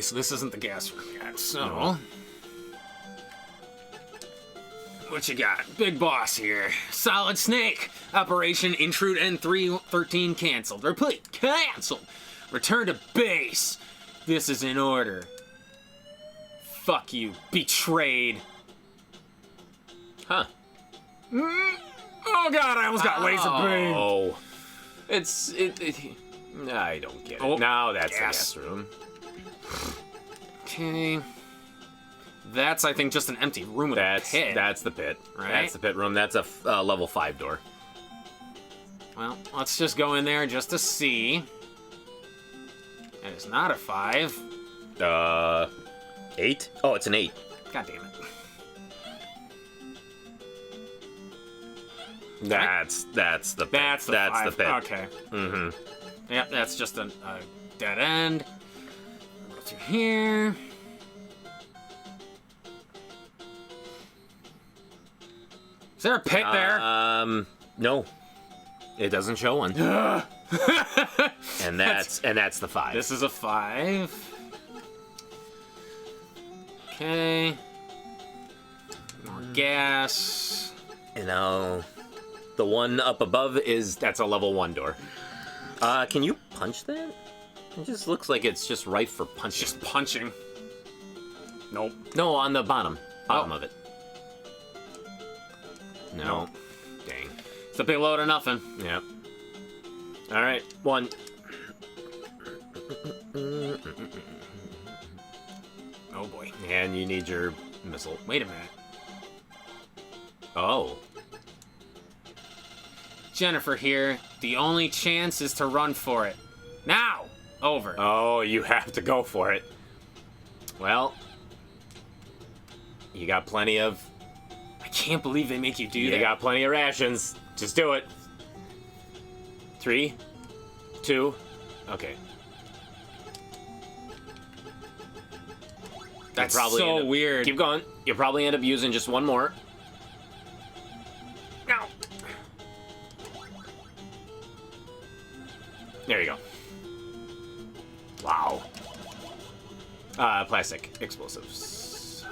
Okay, so this isn't the gas room yet, so... No. What you got? Big boss here. Solid Snake. Operation Intrude N313 canceled. Repeat, canceled. Return to base. This is in order. Fuck you. Betrayed. Huh. Oh god, I almost got laser beam. Oh. I don't get it. Oh, No, that's gas. the gas room. Okay. That's, I think, just an empty room with a pit. That's the pit. Right? That's the pit room. That's a level 5 door. Well, let's just go in there just to see. And it's not a 5. 8? Oh, it's an 8. God damn it. That's the pit. That's the 5. pit. Okay. Mm-hmm. Yep, that's just a dead end. Go through here. Is there a pit there? No. It doesn't show one. and that's the 5. This is a 5. Okay. More gas. You know, the one up above that's a level 1 door. Can you punch that? It just looks like it's just ripe for punching. Just punching. Nope. No, on the bottom of it. No. Nope. Dang. It's a big load of nothing. Yep. All right, 1. Oh boy. And you need your missile. Wait a minute. Oh. Jennifer here. The only chance is to run for it. Now! Over. Oh, you have to go for it. Well, you got plenty of... I can't believe they make you do that. You got plenty of rations. Just do it. 3, 2, okay. That's so weird. Keep going. You'll probably end up using just one more. No. There you go. Wow. Plastic explosives.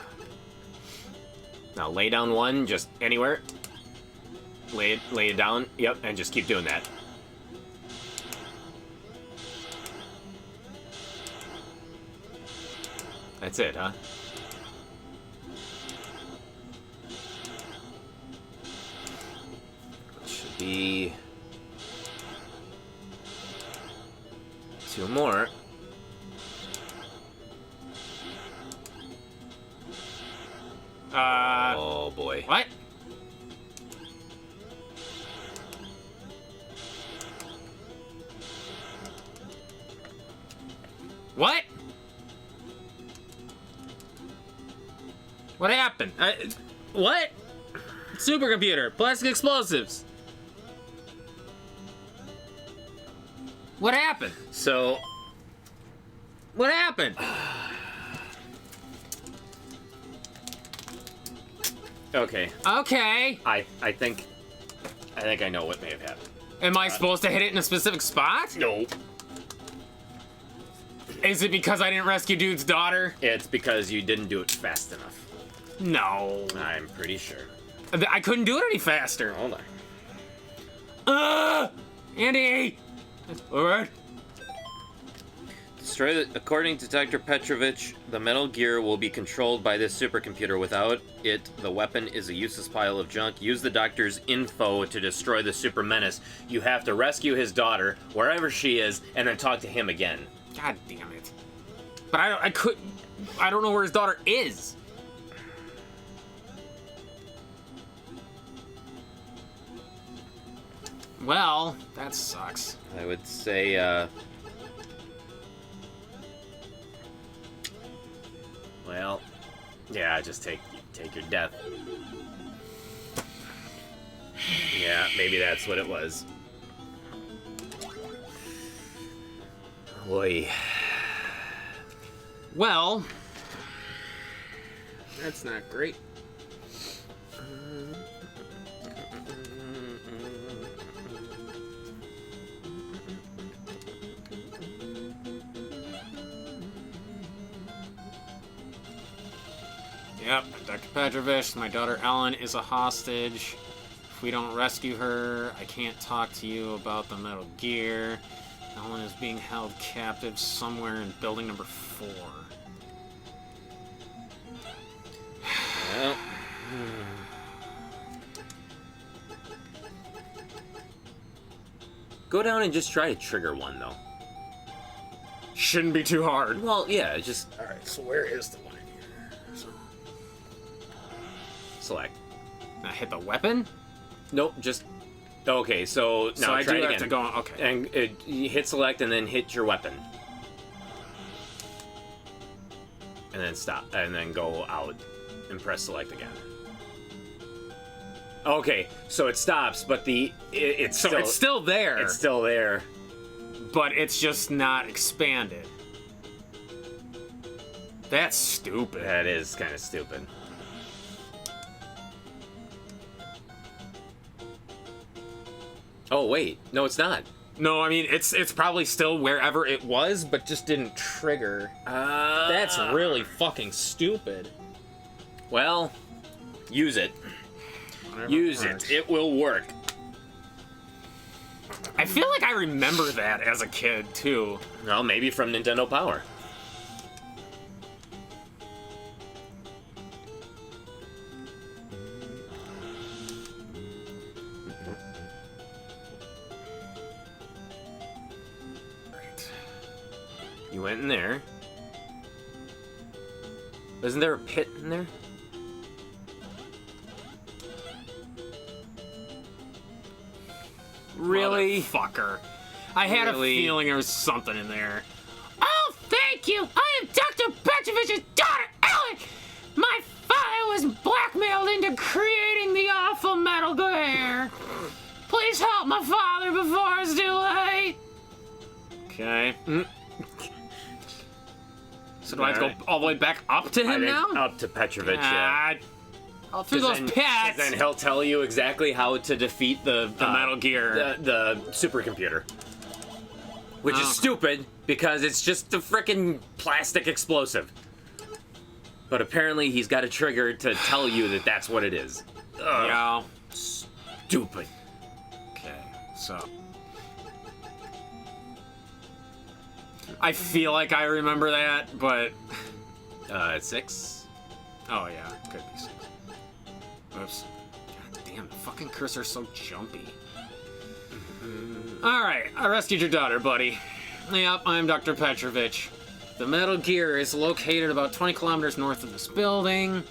Now lay down one, just anywhere. Lay it down. Yep, and just keep doing that. That's it, huh? Should be 2 more. Oh boy. What? What? What happened? What? Supercomputer. Plastic explosives. What happened? So, What happened? okay. Okay. I think I know what may have happened. Am I supposed to hit it in a specific spot? No. Is it because I didn't rescue dude's daughter? It's because you didn't do it fast enough. No. I'm pretty sure. I couldn't do it any faster. Hold on. Andy! Alright. According to Dr. Petrovich, the Metal Gear will be controlled by this supercomputer. Without it, the weapon is a useless pile of junk. Use the doctor's info to destroy the super menace. You have to rescue his daughter, wherever she is, and then talk to him again. God damn it. But I don't know where his daughter is. Well, that sucks. I would say, well, yeah, just take your death. Yeah, maybe that's what it was. Boy. Well, that's not great. Yep, Dr. Petrovich, my daughter Ellen is a hostage. If we don't rescue her, I can't talk to you about the Metal Gear. Ellen is being held captive somewhere in building number 4. Well. Go down and just try to trigger one, though. Shouldn't be too hard. Well, yeah, just Alright, so where is the one in here? So, select. I hit the weapon? Nope, just... Okay, so now I try do it have again. to go, okay. And you hit select and then hit your weapon. And then stop, and then go out and press select again. Okay, so it stops, but it's still there. It's still there. But it's just not expanded. That's stupid. That is kind of stupid. Oh wait, no, it's not. No, I mean it's probably still wherever it was, but just didn't trigger. That's really fucking stupid. Well, use it. Whatever Use works. it. It will work. I feel like I remember that as a kid too. Well, maybe from Nintendo Power. Right. You went in there. Isn't there a pit in there? Really? Fucker. I had Really? a feeling there was something in there. Oh, thank you! I am Dr. Petrovich's daughter, Ellen! My father was blackmailed into creating the awful Metal Gear. Please help my father before it's too late. Okay. So do I have to go all the way back up to I him think now? up to Petrovich, yeah. God. All through those pits. Then he'll tell you exactly how to defeat the Metal Gear. the supercomputer. Which Oh. is stupid, because it's just a frickin' plastic explosive. But apparently he's got a trigger to tell you that that's what it is. Yeah. Stupid. Okay, so. I feel like I remember that, but. 6. Oh, yeah, could be 6. Oops. God damn, the fucking cursor's so jumpy. Alright, I rescued your daughter, buddy. Yep, I'm Dr. Petrovich. The Metal Gear is located about 20 kilometers north of this building.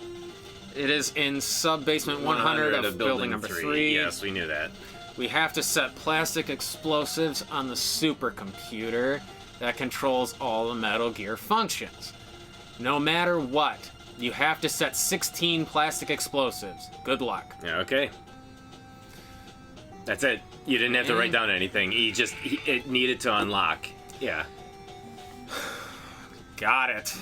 It is in sub-basement 100 of building number 3. Yes, we knew that. We have to set plastic explosives on the supercomputer that controls all the Metal Gear functions. No matter what, you have to set 16 plastic explosives. Good luck. Yeah, okay. That's it. You didn't have to write down anything. It needed to unlock. Yeah. Got it.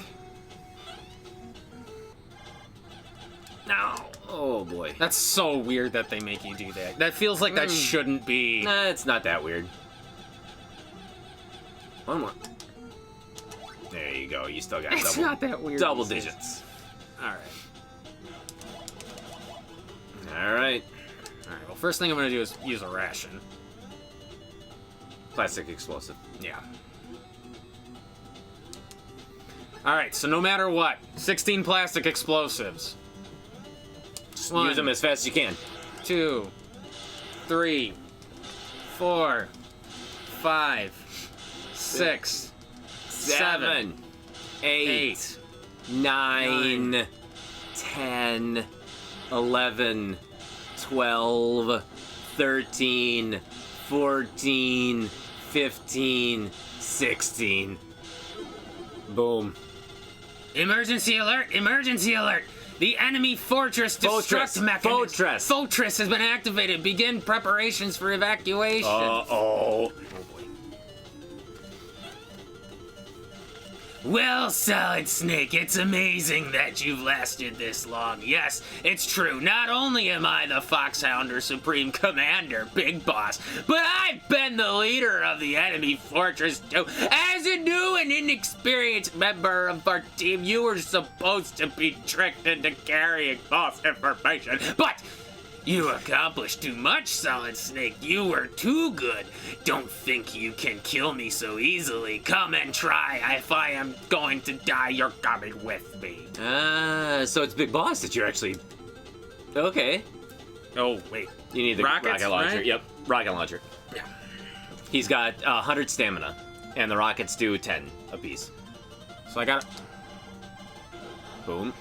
No. Oh boy. That's so weird that they make you do that. That feels like that shouldn't be. Nah, it's not that weird. One more. There you go. You still got It's not that weird. double digits. Alright. Alright. Alright, well, first thing I'm gonna do is use a ration. Plastic explosive. Yeah. Alright, so no matter what, 16 plastic explosives. Use them as fast as you can. 2, 3, 4, 5, 6, 7, 8, 9, 10, 11, 12, 13, 14, 15, 16. Boom. Emergency alert! Emergency alert! The enemy fortress destruct mechanism. Fortress has been activated. Begin preparations for evacuation. Uh-oh. Well, Solid Snake, it's amazing that you've lasted this long. Yes, it's true. Not only am I the Foxhounder Supreme Commander, Big Boss, but I've been the leader of the enemy fortress too. As a new and inexperienced member of our team, you were supposed to be tricked into carrying false information, but you accomplished too much, Solid Snake. You were too good. Don't think you can kill me so easily. Come and try. If I am going to die, you're coming with me. So it's Big Boss that you're actually... Okay. Oh, wait. You need the Rockets, rocket launcher. right? Yep, rocket launcher. Yeah. He's got 100 stamina, and the rockets do 10 apiece. So I got... Boom.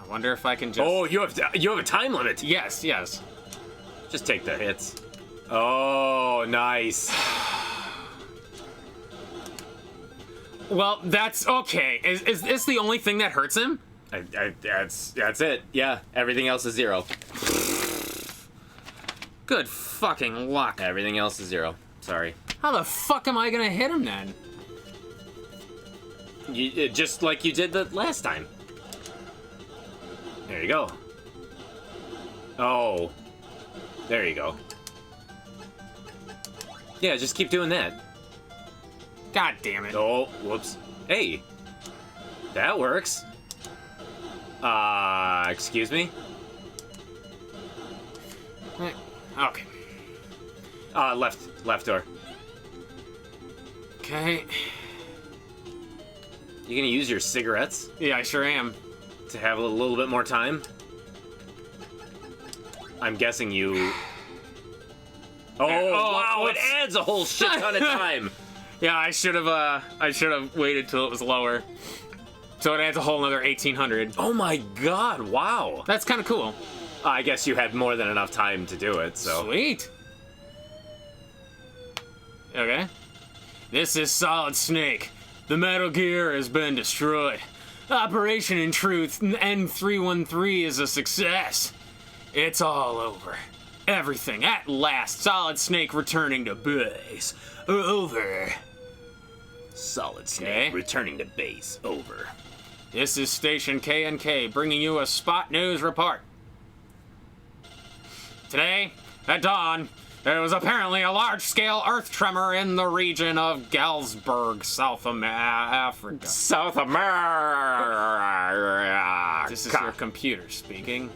I wonder if I can just... Oh, you have a time limit. Yes, yes. Just take the hits. Oh, nice. Well, that's okay. Is this the only thing that hurts him? That's it. Yeah, everything else is 0. Good fucking luck. Everything else is 0. Sorry. How the fuck am I gonna hit him then? Just like you did the last time. There you go. Oh. There you go. Yeah, just keep doing that. God damn it. Oh, whoops. Hey. That works. Excuse me? Okay. Left door. Okay. You gonna use your cigarettes Yeah, I sure am. to have a little bit more time? I'm guessing you... Oh, wow, whoops. it adds a whole shit ton of time. Yeah, I should have waited till it was lower. So it adds a whole another 1800. Oh my god, wow. That's kind of cool. I guess you had more than enough time to do it, so... Sweet. Okay. This is Solid Snake. The Metal Gear has been destroyed. Operation in Truth N313 is a success. It's all over. Everything at last. Solid Snake returning to base. Over. Solid Snake returning to base. Over. This is Station K&K bringing you a spot news report. Today, at dawn, there was apparently a large-scale earth tremor in the region of Galsburg, South Africa. South America. This is your computer speaking.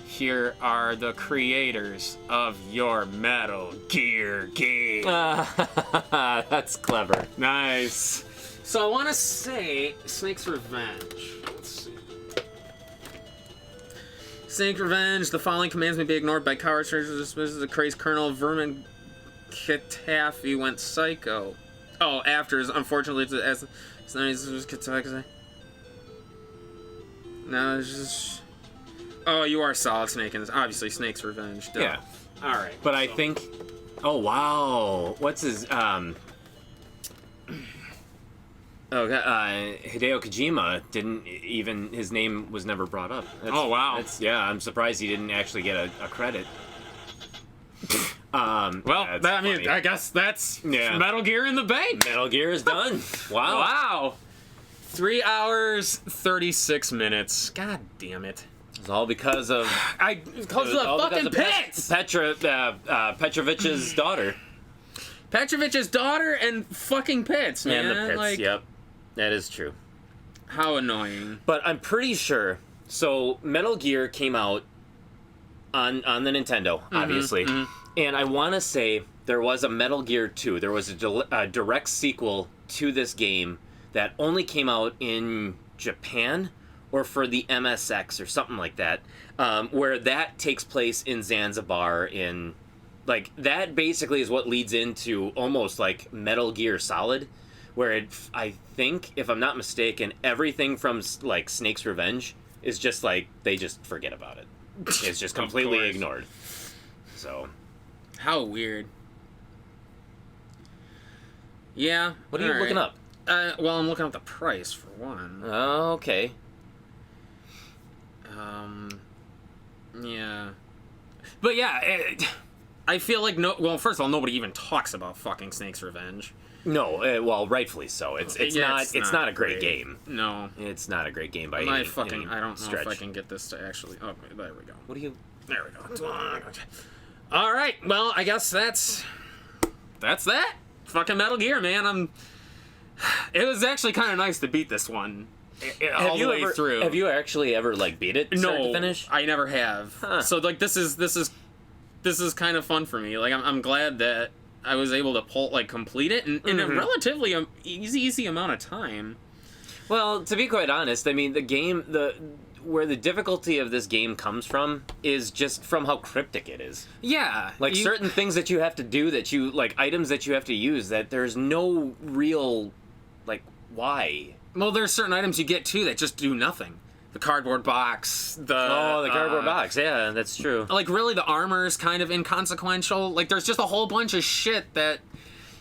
Here are the creators of your Metal Gear game. That's clever. Nice. So I want to say Snake's Revenge. Let's see. Snake Revenge. The following commands may be ignored by coward searchers. This is the crazed Colonel Vermin Katafi went psycho. Oh, after, unfortunately, as no, it's just. Oh, you are Solid Snake, and it's obviously Snake's Revenge. Duh. Yeah. All right. But I think... Oh, wow. What's his... Hideo Kojima didn't even... His name was never brought up. Oh, wow. Yeah, I'm surprised he didn't actually get a credit. Well, I guess that's Metal Gear in the bank. Metal Gear is done. Wow. Wow. 3 hours, 36 minutes. God damn it. It's all because of... Because of the fucking pits! Petrovich's daughter. Petrovich's daughter and fucking pits, man. And the pits, like, yep. That is true. How annoying. But I'm pretty sure... So, Metal Gear came out on the Nintendo, obviously. And I want to say there was a Metal Gear 2. There was a direct sequel to this game that only came out in Japan or for the MSX or something like that, where that takes place in Zanzibar in... Like, that basically is what leads into almost like Metal Gear Solid, where I think, if I'm not mistaken, everything from, like, Snake's Revenge is just like, they just forget about it. It's just completely ignored. So... How weird. Yeah. What are you looking up? Well, I'm looking up the price, for one. Oh, okay. Yeah. But yeah, I feel like well, first of all, nobody even talks about fucking Snake's Revenge. No, well, rightfully so. It's not a great game. No, it's not a great game by any I don't know stretch. if I can get this to actually. Oh, there we go. What do you? There we go. All right. Well, I guess that's that. Fucking Metal Gear, man. It was actually kind of nice to beat this one. All the way through. Have you actually ever beat it start to finish? I never have. Huh. So this is kind of fun for me. Like I'm glad that I was able to complete it in a relatively easy amount of time. Well, to be quite honest, I mean where the difficulty of this game comes from is just from how cryptic it is. Yeah. Certain things that you have to do items that you have to use that there's no real why. Well, there's certain items you get too that just do nothing. The cardboard box, the cardboard box. Yeah, that's true. Really, the armor is kind of inconsequential. There's just a whole bunch of shit that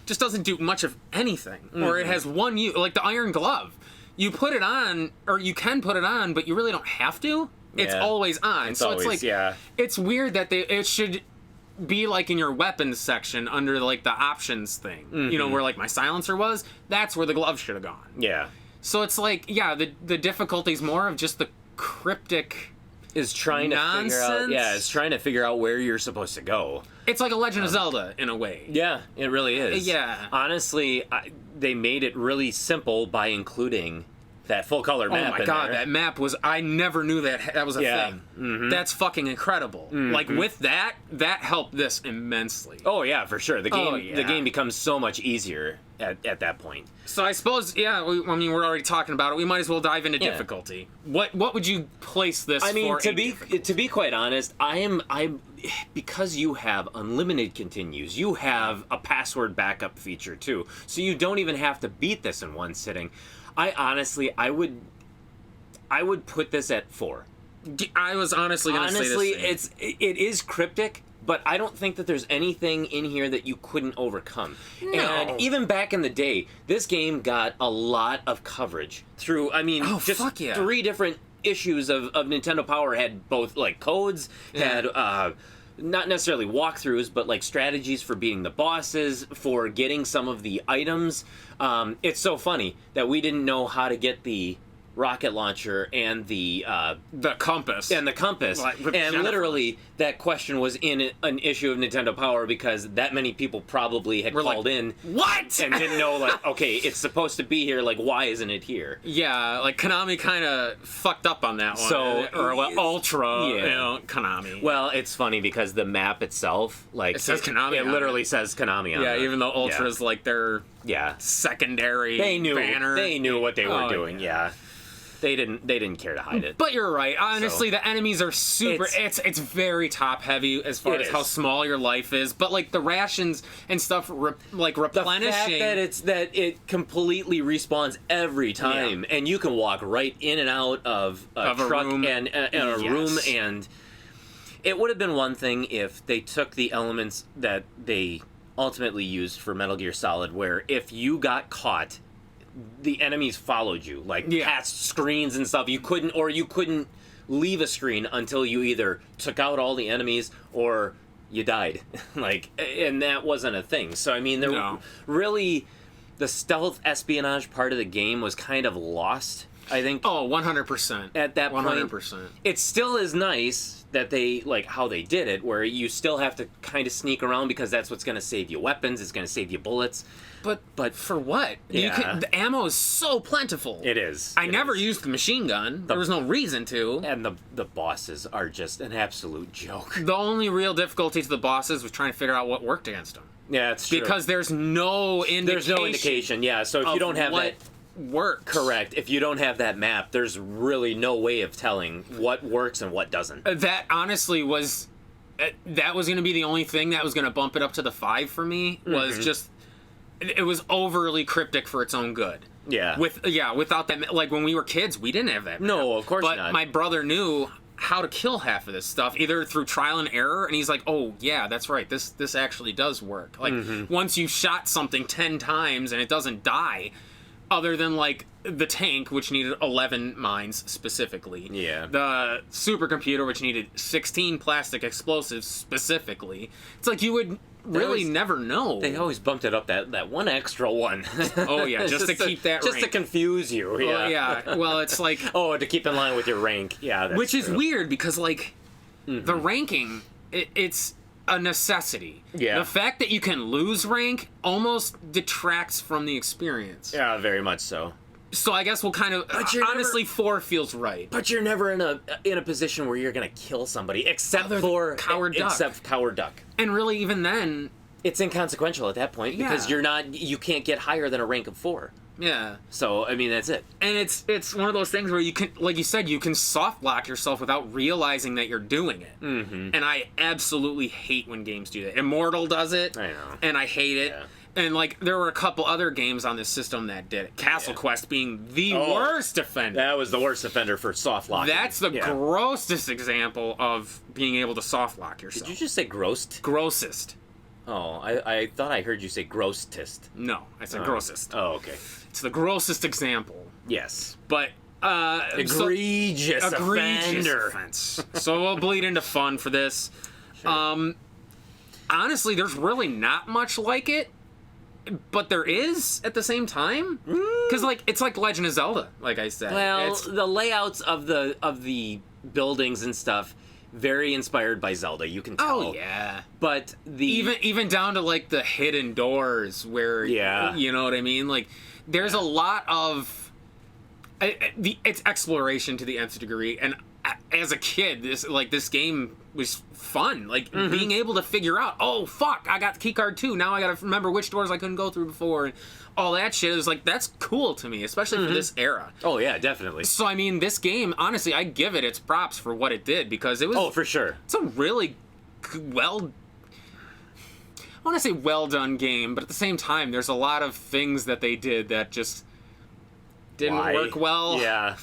just doesn't do much of anything. Or it has one use, like the iron glove. You put it on, or you can put it on, but you really don't have to. It's always on. It's weird that it should be in your weapons section under the options thing. You know, where my silencer was. That's where the glove should have gone. Yeah. So it's the difficulty's more of just the cryptic is trying nonsense. To figure out. Yeah, it's trying to figure out where you're supposed to go. It's like a Legend of Zelda in a way. Yeah, it really is. Yeah. Honestly, they made it really simple by including that full color map. Oh my god, that map was. I never knew that was a thing. Mm-hmm. That's fucking incredible. With that helped this immensely. Oh yeah, for sure. The game becomes so much easier at that point. So I suppose, we're already talking about it. We might as well dive into difficulty. What would you place this? To be quite honest, I because you have unlimited continues, you have a password backup feature too, so you don't even have to beat this in one sitting. I would put this at 4. I was honestly going to say this thing. It is cryptic, but I don't think that there's anything in here that you couldn't overcome. No. And even back in the day, this game got a lot of coverage through, 3 different issues of Nintendo Power had both codes, had not necessarily walkthroughs, but strategies for beating the bosses, for getting some of the items. It's so funny that we didn't know how to get the rocket launcher and the compass. And literally, that question was in an issue of Nintendo Power because that many people probably had called in. What? And didn't know, okay, it's supposed to be here, why isn't it here? Yeah, Konami kind of fucked up on that one. Ultra, Konami. Well, it's funny because the map itself, it says Konami. It literally says Konami on it. Even though Ultra's their secondary banner. They knew what they were doing, They didn't care to hide it. But you're right. Honestly, the enemies are super. It's very top heavy as far as how small your life is. But the rations and stuff, replenishing. The fact that it completely respawns every time, and you can walk right in and out of a truck room. and a room, and it would have been one thing if they took the elements that they ultimately used for Metal Gear Solid, where if you got caught, the enemies followed you, past screens and stuff. You couldn't leave a screen until you either took out all the enemies or you died. And that wasn't a thing. So, really, the stealth espionage part of the game was kind of lost, I think. Oh, 100%. At that point. 100%. It still is nice that they, how they did it, where you still have to kind of sneak around because that's what's going to save you weapons, it's going to save you bullets. But for what? Yeah. The ammo is so plentiful. It is. I never used the machine gun. There was no reason to. And the bosses are just an absolute joke. The only real difficulty to the bosses was trying to figure out what worked against them. Yeah, that's true. Because there's no indication. There's no indication, yeah. So if you don't have that... works. Correct. If you don't have that map, there's really no way of telling what works and what doesn't. That honestly was... that was going to be the only thing that was going to bump it up to the 5 for me, was just... It was overly cryptic for its own good. Yeah. Without that, when we were kids, we didn't have that map. No, of course not. But my brother knew how to kill half of this stuff, either through trial and error, and he's like, oh, yeah, that's right, this actually does work. Once you shot something 10 times and it doesn't die, other than like the tank, which needed 11 mines specifically. Yeah. The supercomputer, which needed 16 plastic explosives specifically. It's like you would really never know. They always bumped it up that one extra one. Oh yeah, just to keep that just rank. to confuse you. Yeah. Oh yeah. Well, it's like to keep in line with your rank. Yeah. That's which is true. weird because like the ranking, it's a necessity. Yeah. The fact that you can lose rank almost detracts from the experience. Yeah, very much so. So I guess we'll kind of honestly 4 feels right. But you're never in a position where you're gonna kill somebody except for Coward Duck. Except Coward Duck. And really, even then, It's inconsequential at that point because you can't get higher than a rank of 4. yeah. So I mean that's it. And it's one of those things where you can, like you said, you can soft lock yourself without realizing that you're doing it. Mm-hmm. And I absolutely hate when games do that. Immortal does it. I know. And I hate it. Yeah. And like there were a couple other games on this system that did it. Castle Quest being the worst offender. That was the worst offender for soft locking. That's the grossest example of being able to soft lock yourself. Did you just say grossed? Grossest. Oh, I thought I heard you say grossest. No, I said grossest. Oh, okay. It's the grossest example. Yes. But Egregious offender. offense. So we'll bleed into fun for this. Sure. Honestly, there's really not much like it, but there is at the same time. Because like it's like Legend of Zelda, like I said. Well, the layouts of the buildings and stuff very inspired by Zelda. You can tell. Oh yeah. But even down to like the hidden doors where you know what I mean. Like there's a lot of it's exploration to the nth degree, and as a kid, this game was fun. Like being able to figure out, oh fuck, I got the key card too. Now I got to remember which doors I couldn't go through before, and all that shit is like that's cool to me, especially for this era. Oh yeah, definitely. So I mean, this game, honestly, I give it its props for what it did because it was. Oh, for sure. It's a really well. I want to say well done game, but at the same time, there's a lot of things that they did that just didn't work well. Yeah.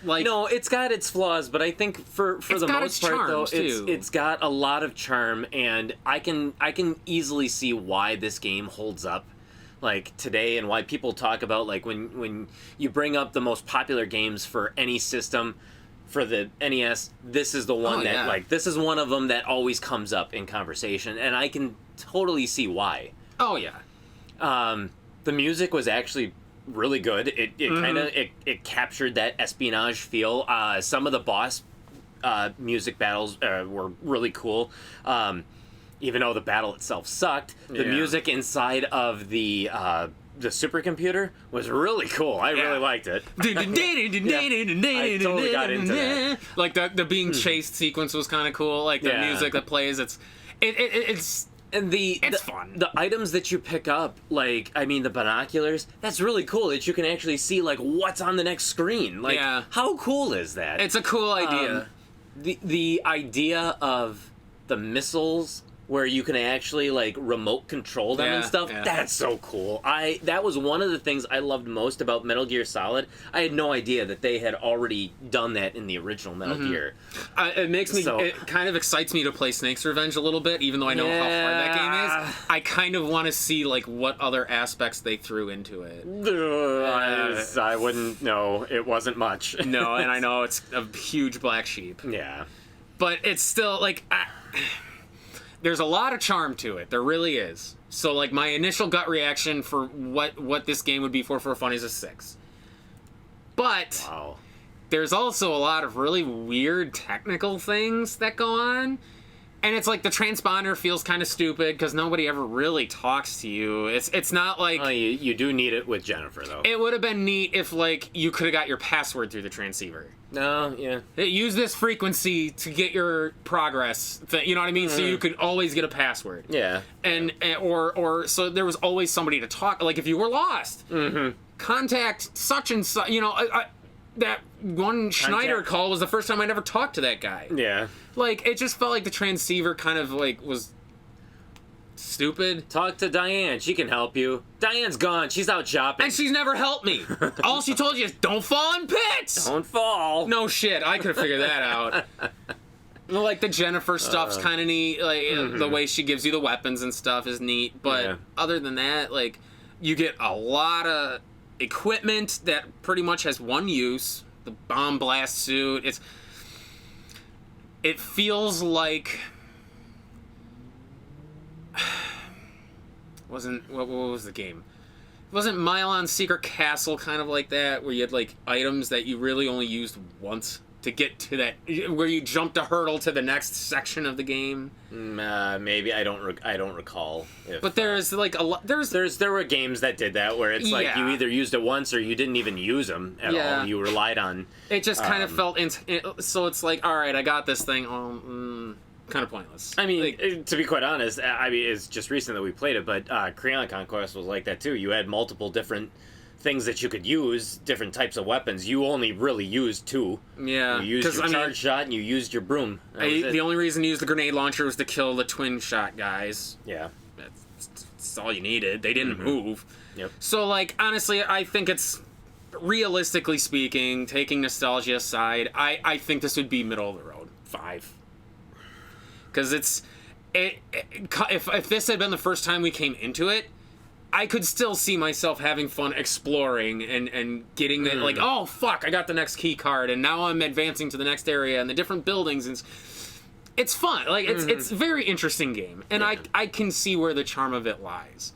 Like no, it's got its flaws, but I think for the most part though, it's got a lot of charm, and I can easily see why this game holds up like today, and why people talk about like when you bring up the most popular games for any system for the NES, this is the one like this is one of them that always comes up in conversation, and I can totally see why. Oh yeah. The music was actually really good. It kind of it captured that espionage feel. Some of the boss music battles were really cool. Even though the battle itself sucked, the music inside of the supercomputer was really cool. I really liked it. I totally got into that. Like the being chased sequence was kind of cool. Like the music that plays, it's and it's fun. The items that you pick up, like I mean the binoculars, that's really cool that you can actually see like what's on the next screen. Like how cool is that? It's a cool idea. The idea of the missiles where you can actually like remote control them and stuff. Yeah. That's so cool. That was one of the things I loved most about Metal Gear Solid. I had no idea that they had already done that in the original Metal Gear. It makes me. It kind of excites me to play Snake's Revenge a little bit, even though I know how hard that game is. I kind of want to see like what other aspects they threw into it. I wouldn't know. It wasn't much. No, and I know it's a huge black sheep. Yeah, but it's still like. There's a lot of charm to it. There really is. So, like, my initial gut reaction for what this game would be for fun is a 6. But there's also a lot of really weird technical things that go on. And it's like the transponder feels kind of stupid because nobody ever really talks to you. It's not like... you do need it with Jennifer, though. It would have been neat if, like, you could have got your password through the transceiver. No, yeah. Use this frequency to get your progress. You know what I mean? So you could always get a password. Yeah. And or so there was always somebody to talk. Like if you were lost, contact such and such. You know, that one Schneider call was the first time I ever talked to that guy. Yeah. Like it just felt like the transceiver kind of like was stupid. Talk to Diane. She can help you. Diane's gone. She's out shopping. And she's never helped me. All she told you is, don't fall in pits! Don't fall. No shit. I could have figured that out. Like, the Jennifer stuff's kind of neat. Like, the way she gives you the weapons and stuff is neat. But other than that, like, you get a lot of equipment that pretty much has one use. The bomb blast suit. It feels like what was the game? Wasn't Milon's Secret Castle kind of like that, where you had like items that you really only used once to get to that, where you jumped a hurdle to the next section of the game? Maybe I don't recall. But there's like a lot. There were games that did that where it's like you either used it once or you didn't even use them at all. You relied on. It just kind of felt so. It's like, all right, I got this thing. Kind of pointless. I mean, to be quite honest, I mean, it's just recent that we played it, but Creon Conquest was like that too. You had multiple different things that you could use, different types of weapons. You only really used two. Yeah. You used your charge shot and you used your broom. The only reason to use the grenade launcher was to kill the twin shot guys. Yeah. That's all you needed. They didn't move. Yep. So, like, honestly, I think it's, realistically speaking, taking nostalgia aside, I think this would be middle of the road. 5. Because if this had been the first time we came into it, I could still see myself having fun exploring and getting the, like, oh, fuck, I got the next key card, and now I'm advancing to the next area and the different buildings, and it's fun. Like, it's a very interesting game, and I can see where the charm of it lies.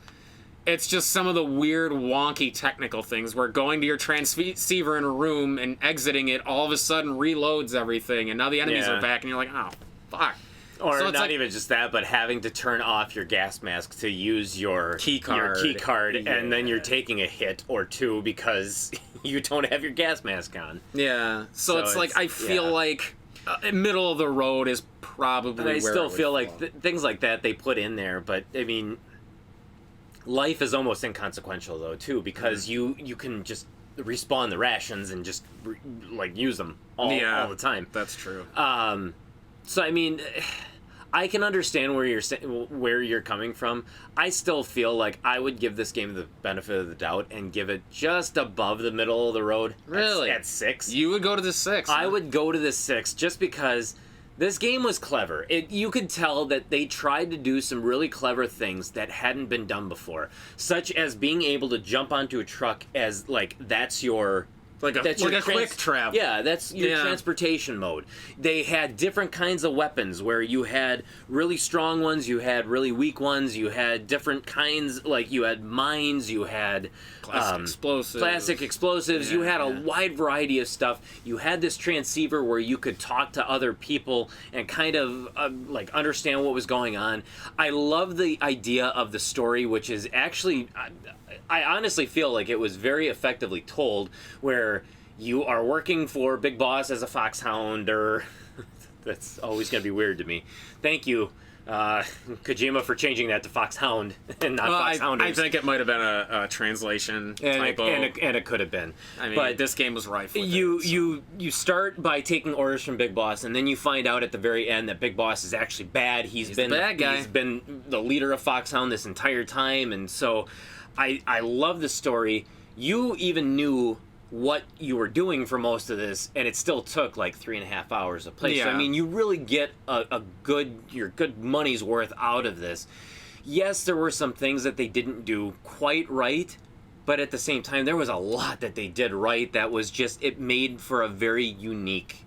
It's just some of the weird, wonky technical things where going to your transceiver in a room and exiting it all of a sudden reloads everything, and now the enemies are back, and you're like, oh, fuck. Or so not even just that, but having to turn off your gas mask to use your key card, and then you're taking a hit or two because you don't have your gas mask on. Yeah. So it's like, I feel like middle of the road is probably where I still feel like things like that they put in there, but I mean, life is almost inconsequential though too, because you can just respawn the rations and just like use them all the time. That's true. So I mean, I can understand where you're coming from. I still feel like I would give this game the benefit of the doubt and give it just above the middle of the road. Really? At 6. You would go to the 6. I would go to the 6 just because this game was clever. You could tell that they tried to do some really clever things that hadn't been done before, such as being able to jump onto a truck as like that's your Like a quick travel. Yeah, that's your transportation mode. They had different kinds of weapons where you had really strong ones, you had really weak ones, you had different kinds, like you had mines, you had plastic explosives. You had a wide variety of stuff. You had this transceiver where you could talk to other people and kind of like understand what was going on. I love the idea of the story, which is actually... I honestly feel like it was very effectively told, where you are working for Big Boss as a foxhound, or... That's always going to be weird to me. Thank you, Kojima, for changing that to foxhound and not foxhounders. I think it might have been a translation typo. And it could have been. I mean, but this game was rife with you start by taking orders from Big Boss, and then you find out at the very end that Big Boss is actually bad. He's been the bad guy. He's been the leader of Foxhound this entire time, and so... I love the story. You even knew what you were doing for most of this, and it still took like 3.5 hours to play. Yeah. So I mean, you really get your good money's worth out of this. Yes, there were some things that they didn't do quite right, but at the same time, there was a lot that they did right that was just, it made for a very unique...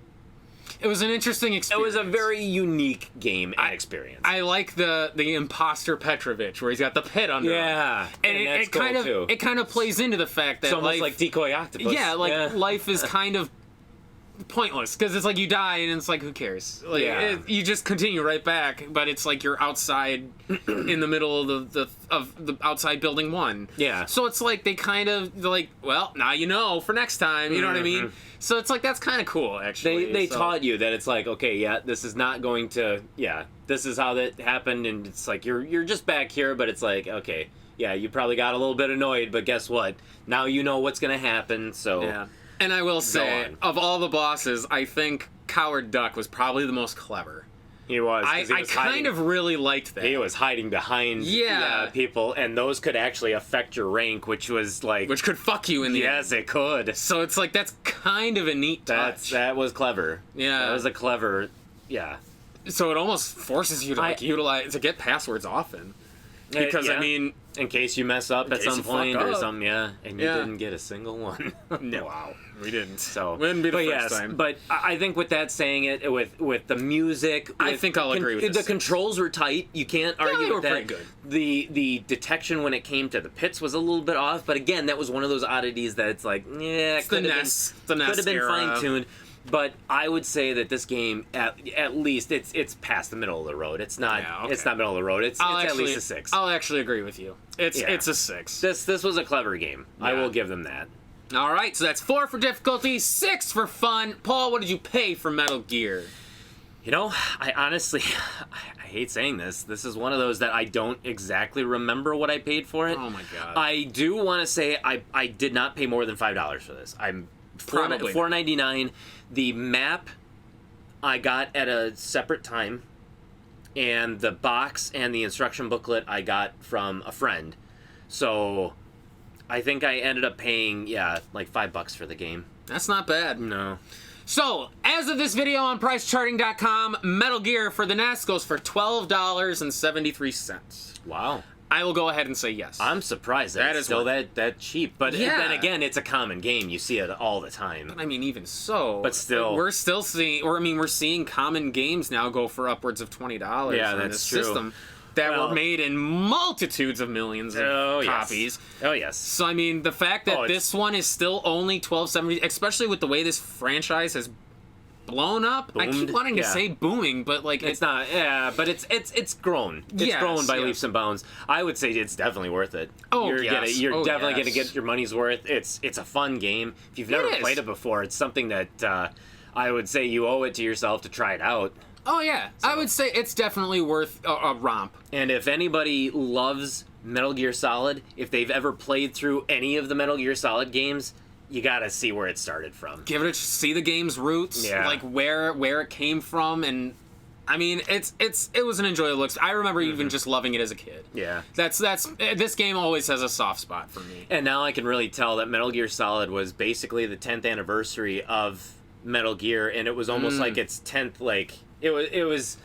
It was an interesting experience. It was a very unique game and experience. I like the imposter Petrovich, where he's got the pit under him. Yeah, and it kind of plays into the fact that it's almost like Decoy Octopus. Yeah, life is kind of pointless, because it's like you die and it's like, who cares? Like, you just continue right back, but it's like you're outside in the middle of the outside building 1. Yeah. So it's like they're like, well, now you know for next time. You know what I mean? So it's like, that's kind of cool, actually. They taught you that it's like, okay, this is not going to, this is how that happened, and it's like you're just back here, but it's like, okay, you probably got a little bit annoyed, but guess what? Now you know what's going to happen. So. Yeah. And I will say, of all the bosses, I think Coward Duck was probably the most clever. He was. I kind of really liked that. He was hiding behind people, and those could actually affect your rank, which was like... Which could fuck you in the end. Yes, it could. So it's like, that's kind of a neat touch. That was clever. Yeah. That was a clever... Yeah. So it almost forces you to utilize... to get passwords often. Because, Yeah. I mean, In case you mess up at case some you fuck point or up. something, yeah, and you Yeah. didn't get a single one. no. Wow. We didn't. So Wouldn't be the but first yes, time. But I think with that saying it, with the music, I with think I'll agree with the this. controls were tight. You can't argue they with were that. pretty good. The detection when it came to the pits was a little bit off, but again, that was one of those oddities that it's like, yeah, It's the NES could have been era. fine tuned. But I would say that this game, at least, it's past the middle of the road. It's not. Yeah, okay. It's not middle of the road. It's at least a 6. I'll actually agree with you. It's Yeah. it's a 6. This was a clever game. I Yeah. will give them that. All right, so that's 4 for difficulty, 6 for fun. Paul, what did you pay for Metal Gear? You know, I honestly, I hate saying this. This is one of those that I don't exactly remember what I paid for it. Oh my god. I do want to say I did not pay more than $5 for this. I'm Probably. $4.99. The map I got at a separate time, and the box and the instruction booklet I got from a friend. So I think I ended up paying like $5 for the game. That's not bad. No. So, as of this video on PriceCharting.com, Metal Gear for the NES goes for $12.73. Wow. I will go ahead and say yes. I'm surprised that That it's is still worth that cheap. But Yeah. then again, it's a common game. You see it all the time. I mean, even so, But still. we're still seeing, we're seeing common games now go for upwards of $20. Yeah, on that's this true. system that Well- were made in multitudes of millions of copies. Oh, yes. So I mean, the fact that Oh, it's- this one is still only $12.70, especially with the way this franchise has blown up. I keep Boomed? wanting to Yeah. say booming, but like It's not, but it's grown. It's Yes, grown by yes. leaps and bounds. I would say it's definitely worth it. Oh, you're yes. you're Oh, definitely yes. gonna get your money's worth. It's a fun game. If you've never is. played it before, it's something that I would say you owe it to yourself to try it out. Oh yeah, I would say it's definitely worth a romp. And if anybody loves Metal Gear Solid, if they've ever played through any of the Metal Gear Solid games, you gotta see where it started from. Give it see the game's roots, Yeah. like where it came from, and I mean it was an enjoyable look. I remember even just loving it as a kid. Yeah. That's this game always has a soft spot for me. And now I can really tell that Metal Gear Solid was basically the 10th anniversary of Metal Gear, and it was almost like its 10th, like, it was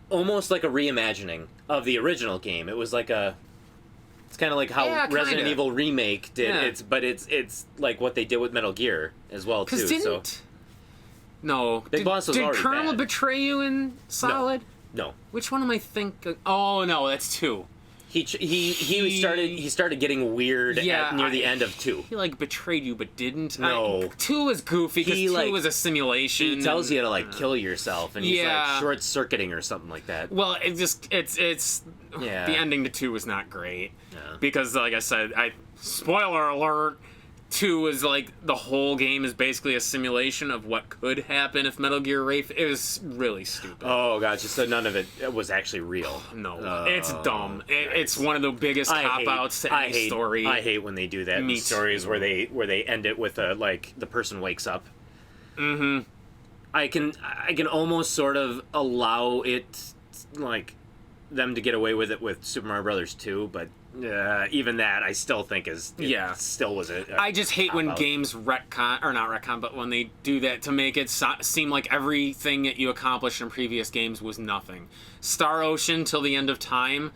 almost like a reimagining of the original game. It was like it's kind of like how Yeah, Resident kinda. Evil Remake did. Yeah. It's like what they did with Metal Gear as well, too. Because So no, Big Boss was did already Colonel bad. betray you in Solid? no. Which one am I thinking? Oh no, that's 2. He started getting weird Yeah, near the end of 2. He like betrayed you, but didn't. No. 2 was goofy because He, 2 like- was a simulation. He tells and- you to like kill yourself, and he's Yeah. like short circuiting or something like that. Well, it's Yeah. the ending to 2 was not great Yeah. because, like I said, spoiler alert. 2 is like the whole game is basically a simulation of what could happen if Metal Gear Wraith. It was really stupid. Oh, gotcha. So none of it was actually real. No, Oh, it's dumb. It's nice. one of the biggest cop outs to any story. I hate when they do that Me in stories too. where they end it with like the person wakes up. Mm-hmm. I can almost sort of allow it, like, them to get away with it with Super Mario Brothers 2, but even that I still think still was a I just hate when cop-out. games retcon, or not retcon, but when they do that to make it seem like everything that you accomplished in previous games was nothing. Star Ocean Till the End of Time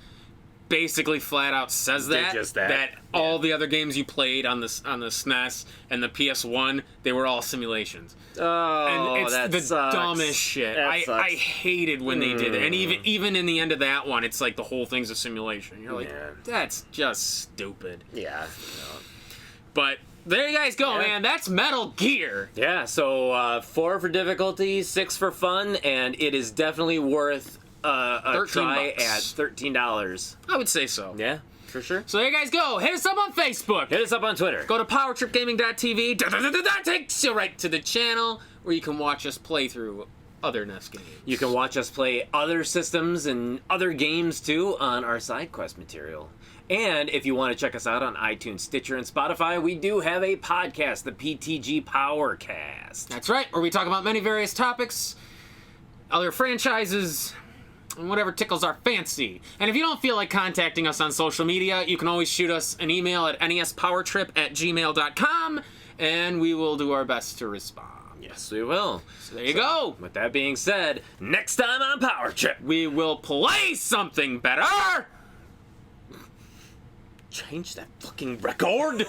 basically flat out says Did that. just that. All the other games you played on the SNES and the PS1, they were all simulations. Oh, And it's that the sucks. dumbest shit. That I sucks. hated when they did it. And even in the end of that one, it's like the whole thing's a simulation. You're like, Yeah. that's just stupid. Yeah. But there you guys go, Yeah. man. That's Metal Gear. Yeah, so 4 for difficulty, 6 for fun, and it is definitely worth a try $13. at $13. I would say so. Yeah, for sure. So there you guys go. Hit us up on Facebook. Hit us up on Twitter. Go to powertripgaming.tv. That takes you right to the channel where you can watch us play through other NES games. You can watch us play other systems and other games too on our side quest material. And if you want to check us out on iTunes, Stitcher, and Spotify, we do have a podcast, the PTG Powercast. That's right, where we talk about many various topics, other franchises, and whatever tickles our fancy. And if you don't feel like contacting us on social media, you can always shoot us an email at nespowertrip@gmail.com, and we will do our best to respond. Yes, we will. So there you go. With that being said, next time on Power Trip, We will play something better. change that fucking record.